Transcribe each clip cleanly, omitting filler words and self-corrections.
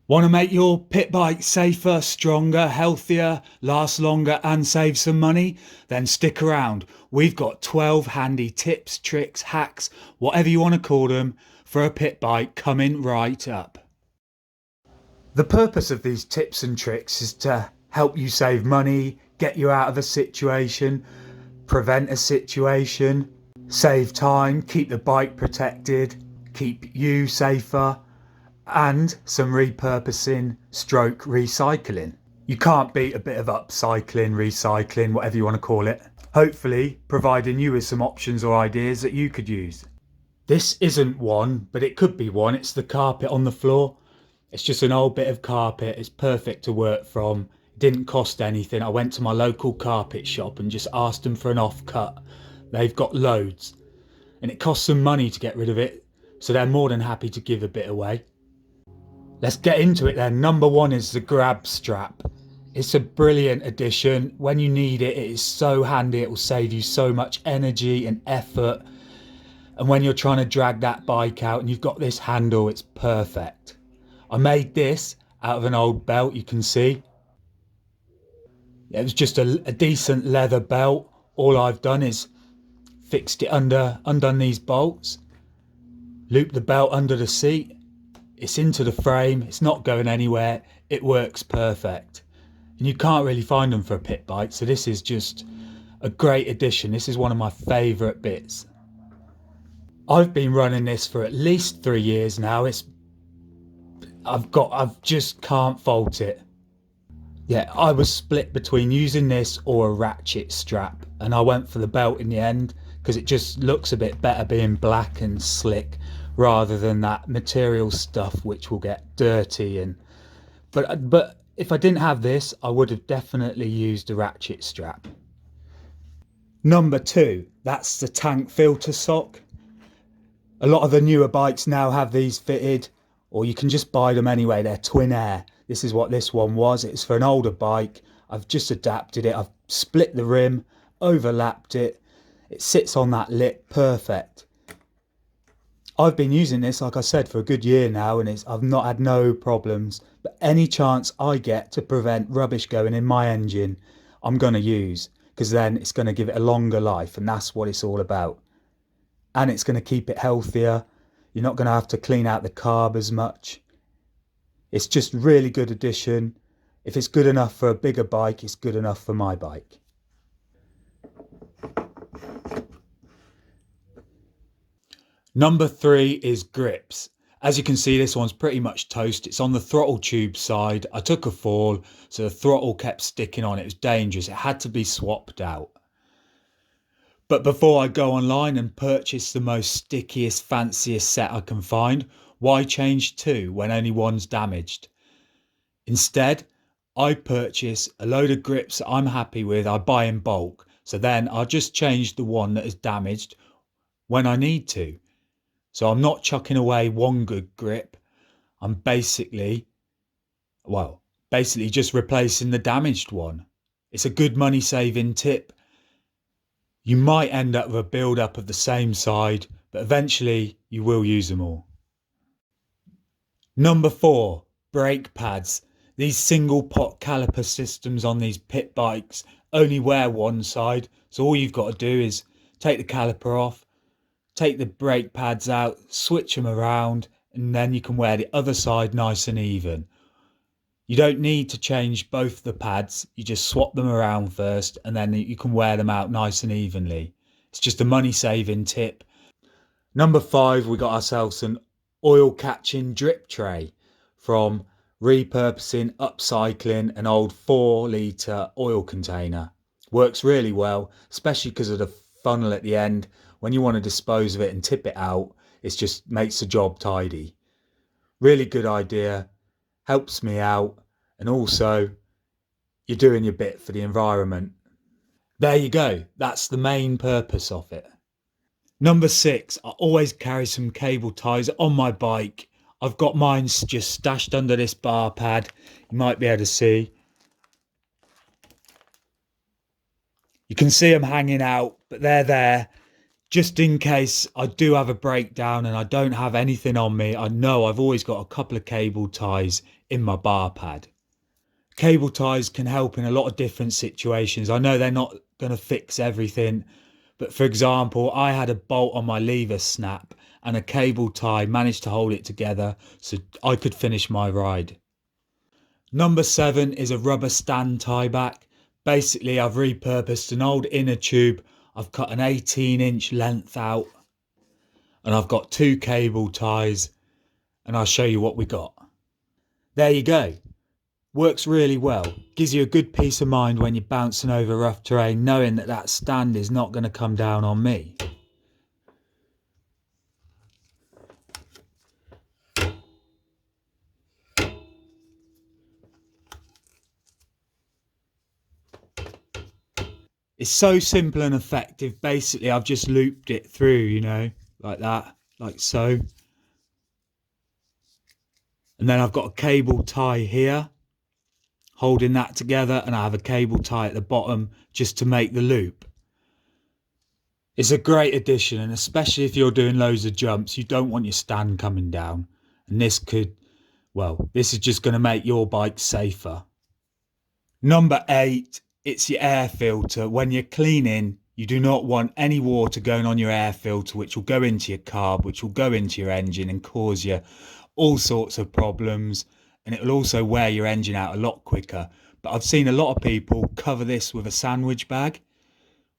Want to make your pit bike safer, stronger, healthier, last longer and save some money? Then stick around. We've got 12 handy tips, tricks, hacks, whatever you want to call them, for a pit bike coming right up. The purpose of these tips and tricks is to help you save money, get you out of a situation, prevent a situation, save time, keep the bike protected, keep you safer, and some repurposing stroke recycling. You can't beat a bit of upcycling, recycling, whatever you want to call it. Hopefully providing you with some options or ideas that you could use. This isn't one, but it could be one. It's the carpet on the floor. It's just an old bit of carpet. It's perfect to work from. It didn't cost anything. I went to my local carpet shop and just asked them for an offcut. They've got loads. And it costs some money to get rid of it, so they're more than happy to give a bit away. Let's get into it then. Number one is the grab strap. It's a brilliant addition. When you need it, it is so handy. It will save you so much energy and effort. And when you're trying to drag that bike out and you've got this handle, it's perfect. I made this out of an old belt, you can see. It was just a decent leather belt. All I've done is fixed it undone these bolts, looped the belt under the seat. It's into the frame. It's not going anywhere. It works perfect. And you can't really find them for a pit bike. So this is just a great addition. This is one of my favourite bits. I've been running this for at least 3 years now. I've just can't fault it. Yeah, I was split between using this or a ratchet strap, and I went for the belt in the end because it just looks a bit better being black and slick rather than that material stuff which will get dirty. But if I didn't have this, I would have definitely used a ratchet strap. Number two, that's the tank filter sock. A lot of the newer bikes now have these fitted, or you can just buy them anyway. They're twin air. This is what this one was. It's for an older bike. I've just adapted it. I've split the rim, overlapped it. It sits on that lip perfect. I've been using this, like I said, for a good year now, and I've not had no problems. But any chance I get to prevent rubbish going in my engine, I'm going to use, because then it's going to give it a longer life, and that's what it's all about. And it's going to keep it healthier. You're not going to have to clean out the carb as much. It's just really good addition. If it's good enough for a bigger bike, it's good enough for my bike. Number three is grips. As you can see, this one's pretty much toast. It's on the throttle tube side. I took a fall, so the throttle kept sticking on. It was dangerous. It had to be swapped out. But before I go online and purchase the most stickiest, fanciest set I can find, why change two when only one's damaged? Instead, I purchase a load of grips that I'm happy with. I buy in bulk. So then I'll just change the one that is damaged when I need to. So I'm not chucking away one good grip. I'm basically just replacing the damaged one. It's a good money saving tip. You might end up with a build up of the same side, but eventually you will use them all. Number four, brake pads. These single pot caliper systems on these pit bikes only wear one side. So all you've got to do is take the caliper off, take the brake pads out, switch them around, and then you can wear the other side nice and even. You don't need to change both the pads. You just swap them around first and then you can wear them out nice and evenly. It's just a money saving tip. Number five, we got ourselves an oil catching drip tray from repurposing, upcycling an old 4-litre oil container. Works really well, especially because of the funnel at the end. When you want to dispose of it and tip it out, it just makes the job tidy. Really good idea. Helps me out, and also you're doing your bit for the environment. There you go. That's the main purpose of it. Number six, I always carry some cable ties on my bike. I've got mine just stashed under this bar pad. You might be able to see. You can see them hanging out, but they're there Just in case I do have a breakdown and I don't have anything on me, I know I've always got a couple of cable ties in my bar pad. Cable ties can help in a lot of different situations. I know they're not going to fix everything, but for example, I had a bolt on my lever snap and a cable tie managed to hold it together so I could finish my ride. Number 7 is a rubber stand tie back. Basically, I've repurposed an old inner tube. I've cut an 18-inch length out and I've got 2 cable ties, and I'll show you what we got. There you go. Works really well. Gives you a good peace of mind when you're bouncing over rough terrain, knowing that that stand is not going to come down on me. It's so simple and effective. Basically, I've just looped it through, like that, like so. And then I've got a cable tie here, holding that together, and I have a cable tie at the bottom just to make the loop. It's a great addition, and especially if you're doing loads of jumps, you don't want your stand coming down. And this is just going to make your bike safer. Number 8, it's your air filter. When you're cleaning, you do not want any water going on your air filter, which will go into your carb, which will go into your engine and cause you all sorts of problems. And it will also wear your engine out a lot quicker. But I've seen a lot of people cover this with a sandwich bag.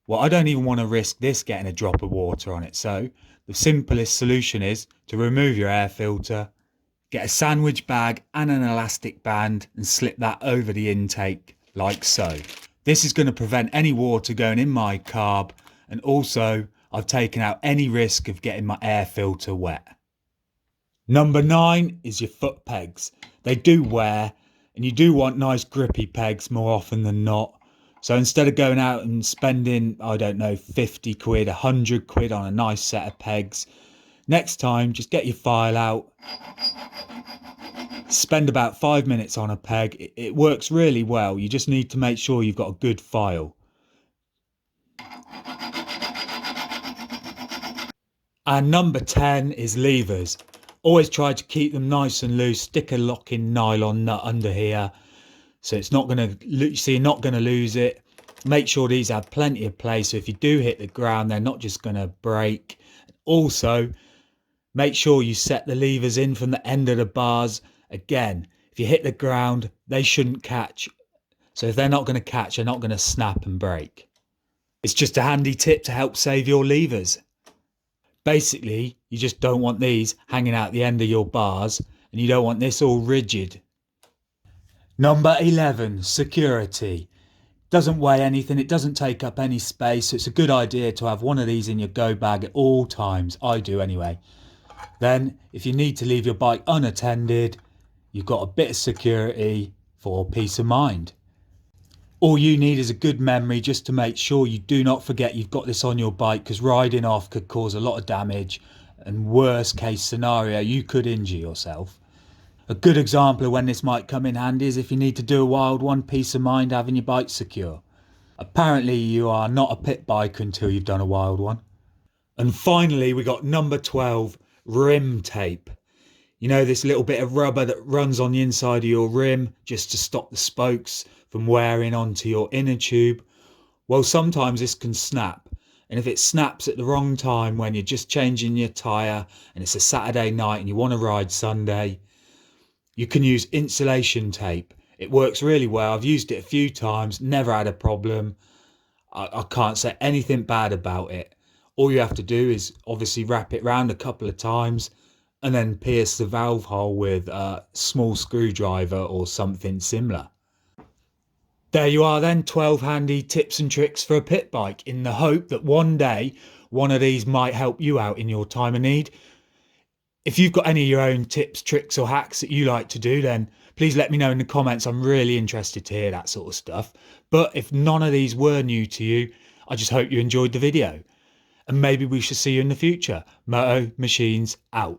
Well, I don't even want to risk this getting a drop of water on it. So the simplest solution is to remove your air filter, get a sandwich bag and an elastic band and slip that over the intake like so. This is going to prevent any water going in my carb, and also I've taken out any risk of getting my air filter wet. Number 9 is your foot pegs. They do wear, and you do want nice grippy pegs more often than not. So instead of going out and spending, 50 quid, 100 quid on a nice set of pegs, next time just get your file out, spend about 5 minutes on a peg. It works really well. You just need to make sure you've got a good file. And number 10 is levers. Always try to keep them nice and loose. Stick a locking nylon nut under here so it's not going to, so you're not going to lose it. Make sure these have plenty of play, so if you do hit the ground, they're not just going to break. Also, make sure you set the levers in from the end of the bars. Again, if you hit the ground, they shouldn't catch. So if they're not going to catch, they're not going to snap and break. It's just a handy tip to help save your levers. Basically, you just don't want these hanging out the end of your bars, and you don't want this all rigid. Number 11, security. Doesn't weigh anything, it doesn't take up any space, so it's a good idea to have one of these in your go bag at all times. I do anyway. Then, if you need to leave your bike unattended, you've got a bit of security for peace of mind. All you need is a good memory just to make sure you do not forget you've got this on your bike, because riding off could cause a lot of damage, and worst case scenario, you could injure yourself. A good example of when this might come in handy is if you need to do a wild one, peace of mind having your bike secure. Apparently you are not a pit biker until you've done a wild one. And finally we got number 12, rim tape. You know, this little bit of rubber that runs on the inside of your rim just to stop the spokes from wearing onto your inner tube. Well, sometimes this can snap, and if it snaps at the wrong time when you're just changing your tyre and it's a Saturday night and you want to ride Sunday, you can use insulation tape. It works really well. I've used it a few times, never had a problem. I can't say anything bad about it. All you have to do is obviously wrap it round a couple of times and then pierce the valve hole with a small screwdriver or something similar. There you are then, 12 handy tips and tricks for a pit bike, in the hope that one day one of these might help you out in your time of need. If you've got any of your own tips, tricks or hacks that you like to do, then please let me know in the comments. I'm really interested to hear that sort of stuff. But if none of these were new to you, I just hope you enjoyed the video. And maybe we should see you in the future. MOTO Machines out.